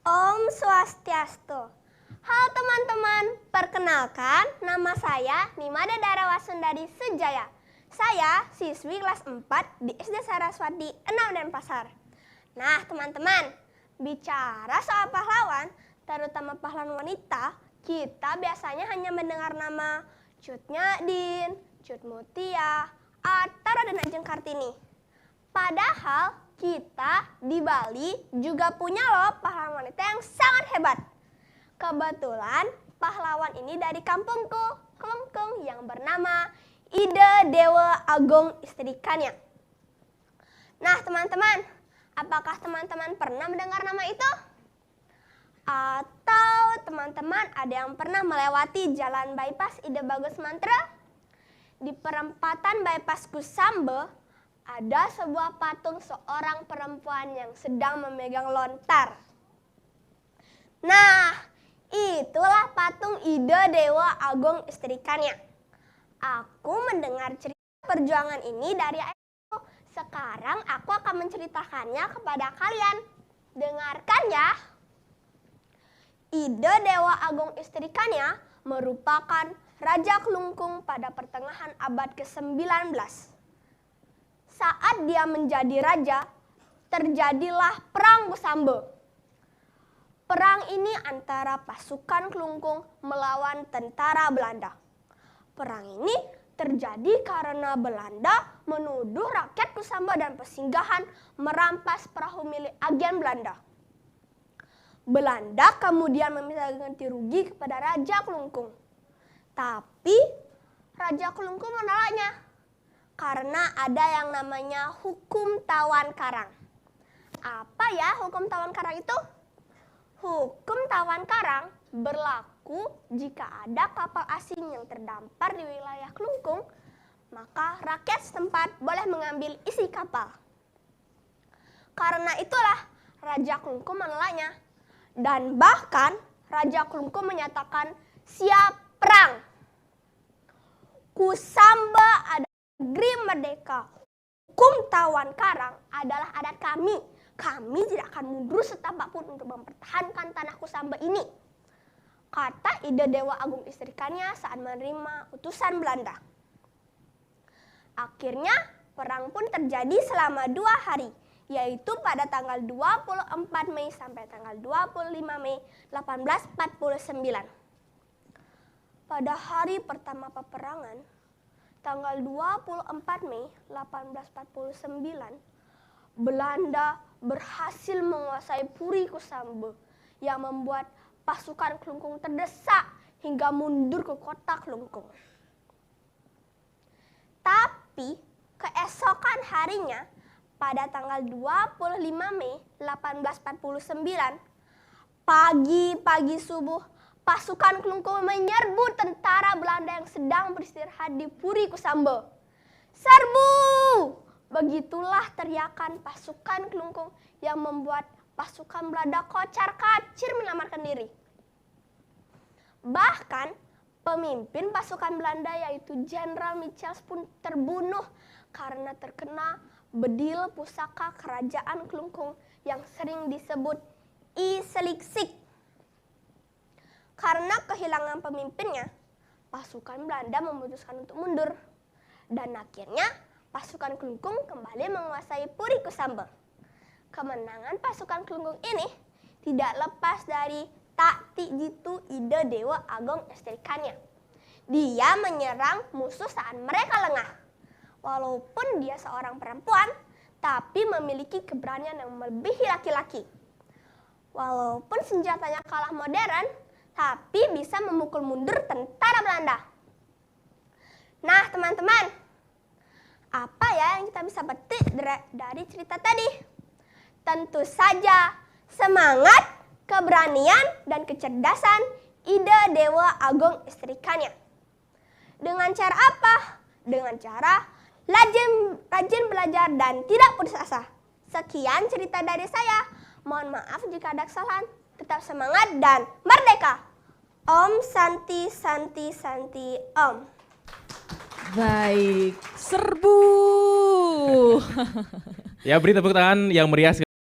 Om Swastiastu. Halo teman-teman, perkenalkan nama saya Nimada Darawasundari Sejaya. Saya siswi kelas 4 di SD Saraswati 6 Denpasar. Nah teman-teman, bicara soal pahlawan, terutama pahlawan wanita, kita biasanya hanya mendengar nama Cut Nyak-Dien, Cut Mutia, atau Raden Ajeng Kartini. Padahal kita di Bali juga punya loh pahlawan wanita yang sangat hebat. Kebetulan pahlawan ini dari kampungku, Kelungkung, yang bernama Ida Dewa Agung Istrikannya. Nah teman-teman, apakah teman-teman pernah mendengar nama itu? Atau teman-teman ada yang pernah melewati jalan bypass Ida Bagus Mantra? Di perempatan bypass Kusambe, ada sebuah patung seorang perempuan yang sedang memegang lontar. Nah, itulah patung Ida Dewa Agung Istrikannya. Aku mendengar cerita perjuangan ini dari ayahku. Sekarang aku akan menceritakannya kepada kalian. Dengarkan ya. Ida Dewa Agung Istrikannya merupakan Raja Kelungkung pada pertengahan abad ke-19. Saat dia menjadi raja, terjadilah Perang Kusambe. Perang ini antara pasukan Kelungkung melawan tentara Belanda. Perang ini terjadi karena Belanda menuduh rakyat Kusambe dan pesinggahan merampas perahu milik agen Belanda. Belanda kemudian meminta ganti rugi kepada Raja Kelungkung. Tapi Raja Kelungkung menolaknya karena ada yang namanya hukum tawan karang. Apa ya hukum tawan karang itu? Hukum tawan karang berlaku jika ada kapal asing yang terdampar di wilayah Kelungkung, maka rakyat setempat boleh mengambil isi kapal. Karena itulah Raja Kelungkung menolaknya. Dan bahkan Raja Kelungkung menyatakan siap perang. Kusambe adalah negeri merdeka. Hukum tawan karang adalah adat kami. Kami tidak akan mundur setapak pun untuk mempertahankan tanah Kusambe ini, kata Ida Dewa Agung Istrikannya saat menerima utusan Belanda. Akhirnya perang pun terjadi selama 2 hari, yaitu pada tanggal 24 Mei sampai tanggal 25 Mei 1849. Pada hari pertama peperangan, tanggal 24 Mei 1849, Belanda berhasil menguasai Puri Kusambe yang membuat pasukan Kelungkung terdesak hingga mundur ke kota Kelungkung. Tapi keesokan harinya, pada tanggal 25 Mei 1849, pagi-pagi subuh, pasukan Kelungkung menyerbu tentara Belanda yang sedang beristirahat di Puri Kusambe. Serbu! Begitulah teriakan pasukan Kelungkung yang membuat pasukan Belanda kocar-kacir menyelamatkan diri. Bahkan pemimpin pasukan Belanda yaitu Jenderal Michels pun terbunuh karena terkena bedil pusaka kerajaan Kelungkung yang sering disebut I Seliksik. Karena kehilangan pemimpinnya, pasukan Belanda memutuskan untuk mundur. Dan akhirnya pasukan Kelungkung kembali menguasai Puri Kusambe. Kemenangan pasukan Kelungkung ini tidak lepas dari taktik jitu Ida Dewa Agung Istrikannya. Dia menyerang musuh saat mereka lengah. Walaupun dia seorang perempuan, tapi memiliki keberanian yang melebihi laki-laki. Walaupun senjatanya kalah modern, tapi bisa memukul mundur tentara Belanda. Nah teman-teman, apa ya yang kita bisa petik dari cerita tadi? Tentu saja semangat, keberanian, dan kecerdasan Ida Dewa Agung Istrikannya. Dengan cara apa? Dengan cara rajin belajar dan tidak putus asa. Sekian cerita dari saya. Mohon maaf jika ada kesalahan. Tetap semangat dan merdeka. Om Santi Santi Santi Om. Baik, serbu. Ya, beri tepuk tangan yang meriah.